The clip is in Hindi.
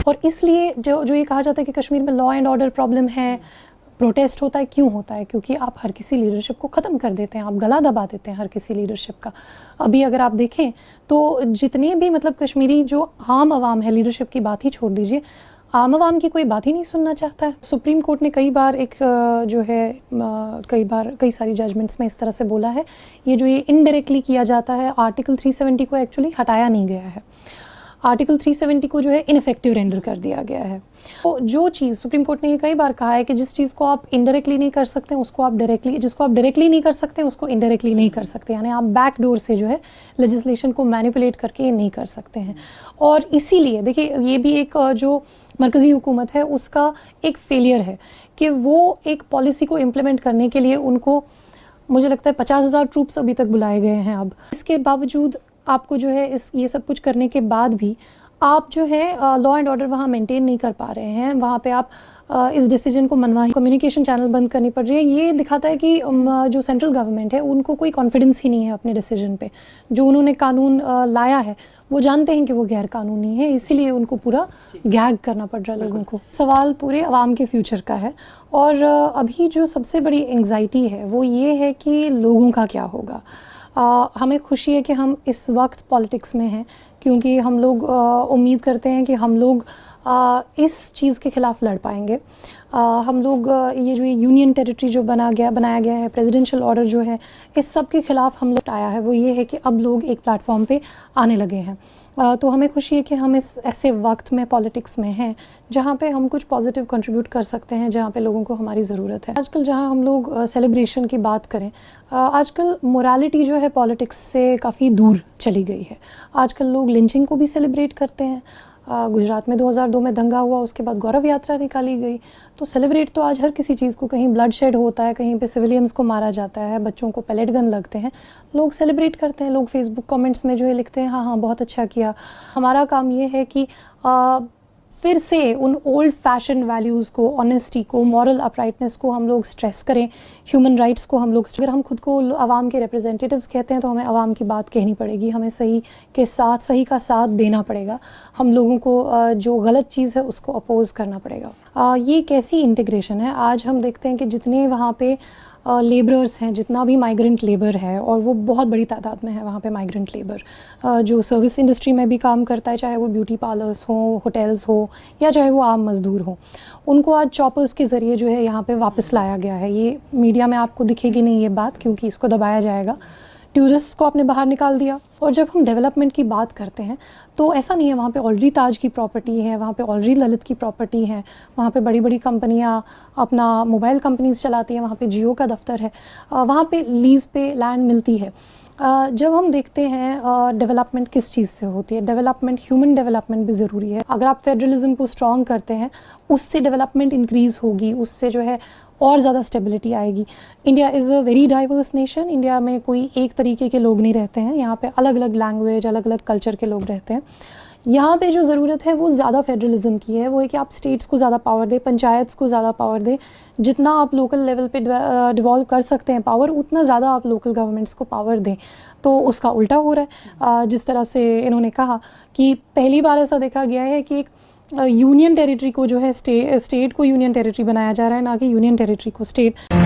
और इसलिए जो ये कहा जाता है कि कश्मीर में लॉ एंड ऑर्डर प्रॉब्लम है, प्रोटेस्ट होता है, क्यों होता है? क्योंकि आप हर किसी लीडरशिप को ख़त्म कर देते हैं, आप गला दबा देते हैं हर किसी लीडरशिप का। अभी अगर आप देखें तो जितने भी मतलब कश्मीरी जो आम आवाम है, लीडरशिप की बात ही छोड़ दीजिए, आम आवाम की कोई बात ही नहीं सुनना चाहता है। सुप्रीम कोर्ट ने कई बार जो है कई सारी जजमेंट्स में इस तरह से बोला है, ये इनडायरेक्टली किया जाता है, आर्टिकल 370 को एक्चुअली हटाया नहीं गया है, आर्टिकल 370 को जो है इनफेक्टिव रेंडर कर दिया गया है। तो जो चीज़ सुप्रीम कोर्ट ने ये कई बार कहा है कि जिस चीज़ को आप इनडायरेक्टली नहीं कर सकते उसको आप डायरेक्टली, जिसको आप डायरेक्टली नहीं कर सकते उसको इनडायरेक्टली नहीं कर सकते, यानी आप बैक डोर से जो है लेजिस्लेशन को मैनिपुलेट करके नहीं कर सकते हैं। और इसीलिए देखिए ये भी एक जो मरकज़ी हुकूमत है उसका एक फेलियर है कि वो एक पॉलिसी को इम्प्लीमेंट करने के लिए उनको, मुझे लगता है 50,000 ट्रूप्स अभी तक बुलाए गए हैं। अब इसके बावजूद आपको जो है ये सब कुछ करने के बाद भी आप जो है लॉ एंड ऑर्डर वहाँ मेंटेन नहीं कर पा रहे हैं, वहाँ पे आप इस डिसीजन को मनवा, कम्युनिकेशन चैनल बंद करनी पड़ रही है। ये दिखाता है कि जो सेंट्रल गवर्नमेंट है उनको कोई कॉन्फिडेंस ही नहीं है अपने डिसीजन पे। जो उन्होंने कानून लाया है वो जानते हैं कि वो गैर कानूनी है, इसीलिए उनको पूरा गैग करना पड़ रहा है लोगों को। सवाल पूरे आवाम के फ्यूचर का है और अभी जो सबसे बड़ी एंग्जाइटी है वो ये है कि लोगों का क्या होगा। हमें खुशी है कि हम इस वक्त पॉलिटिक्स में हैं, क्योंकि हम लोग उम्मीद करते हैं कि हम लोग इस चीज़ के ख़िलाफ़ लड़ पाएंगे। हम लोग ये जो यूनियन टेरिटरी जो बनाया गया है, प्रेसिडेंशियल ऑर्डर जो है, इस सब के ख़िलाफ़ हम लोग आया है वो ये है कि अब लोग एक प्लेटफॉर्म पे आने लगे हैं। तो हमें खुशी है कि हम इस ऐसे वक्त में पॉलिटिक्स में हैं जहाँ पे हम कुछ पॉजिटिव कंट्रीब्यूट कर सकते हैं, जहाँ पे लोगों को हमारी ज़रूरत है। आजकल जहाँ हम लोग सेलिब्रेशन की बात करें, आजकल मोरालिटी जो है पॉलिटिक्स से काफ़ी दूर चली गई है। आजकल लोग लिंचिंग को भी सेलिब्रेट करते हैं। गुजरात में 2002 में दंगा हुआ, उसके बाद गौरव यात्रा निकाली गई। तो सेलिब्रेट तो आज हर किसी चीज़ को, कहीं ब्लड शेड होता है, कहीं पे सिविलियंस को मारा जाता है, बच्चों को पैलेट गन लगते हैं, लोग सेलिब्रेट करते हैं। लोग फेसबुक कमेंट्स में जो है लिखते हैं हाँ हाँ बहुत अच्छा किया। हमारा काम ये है कि फिर से उन ओल्ड फैशन वैल्यूज़ को, ऑनेस्टी को, मॉरल अपराइटनेस को हम लोग स्ट्रेस करें, ह्यूमन राइट्स को हम लोग, अगर हम खुद को आवाम के रिप्रेजेंटेटिव्स कहते हैं तो हमें आवाम की बात कहनी पड़ेगी, हमें सही का साथ देना पड़ेगा, हम लोगों को जो गलत चीज़ है उसको अपोज़ करना पड़ेगा। ये कैसी इंटीग्रेशन है? आज हम देखते हैं कि जितने वहाँ पे लेबरर्स हैं, जितना भी माइग्रेंट लेबर है, और वो बहुत बड़ी तादाद में है वहाँ पे माइग्रेंट लेबर जो सर्विस इंडस्ट्री में भी काम करता है, चाहे वो ब्यूटी पार्लर्स हो, होटल्स हो, या चाहे वो आम मज़दूर हो, उनको आज चॉपर्स के ज़रिए जो है यहाँ पे वापस लाया गया है। ये मीडिया में आपको दिखेगी नहीं ये बात, क्योंकि इसको दबाया जाएगा। टूरिस्ट को आपने बाहर निकाल दिया। और जब हम डेवलपमेंट की बात करते हैं तो ऐसा नहीं है, वहाँ पे ऑलरेडी ताज की प्रॉपर्टी है, वहाँ पे ऑलरेडी ललित की प्रॉपर्टी है, वहाँ पे बड़ी बड़ी कंपनियाँ अपना मोबाइल कंपनीज़ चलाती हैं, वहाँ पे जियो का दफ्तर है, वहाँ पे लीज़ पे लैंड मिलती है। जब हम देखते हैं डेवलपमेंट किस चीज़ से होती है, डेवलपमेंट, ह्यूमन डेवलपमेंट भी ज़रूरी है। अगर आप फेडरलिज्म को स्ट्रॉन्ग करते हैं उससे डेवलपमेंट इंक्रीज़ होगी, उससे जो है और ज़्यादा स्टेबिलिटी आएगी। India is a very diverse nation. India में कोई एक तरीके के लोग नहीं रहते हैं, यहाँ पे अलग अलग लैंग्वेज, अलग अलग कल्चर के लोग रहते हैं। यहाँ पे जो ज़रूरत है वो ज़्यादा फेडरलिज्म की है, वो है कि आप स्टेट्स को ज़्यादा पावर दें, पंचायत्स को ज़्यादा पावर दें। जितना आप लोकल लेवल पे डिवॉल्व कर सकते हैं पावर, उतना ज़्यादा आप लोकल गवर्नमेंट्स को पावर दें। तो उसका उल्टा हो रहा है। जिस तरह से इन्होंने कहा कि पहली बार ऐसा देखा गया है कि एक यूनियन टेरिटरी को जो है स्टेट को यूनियन टेरिटरी बनाया जा रहा है, ना कि यूनियन टेरिटरी को स्टेट।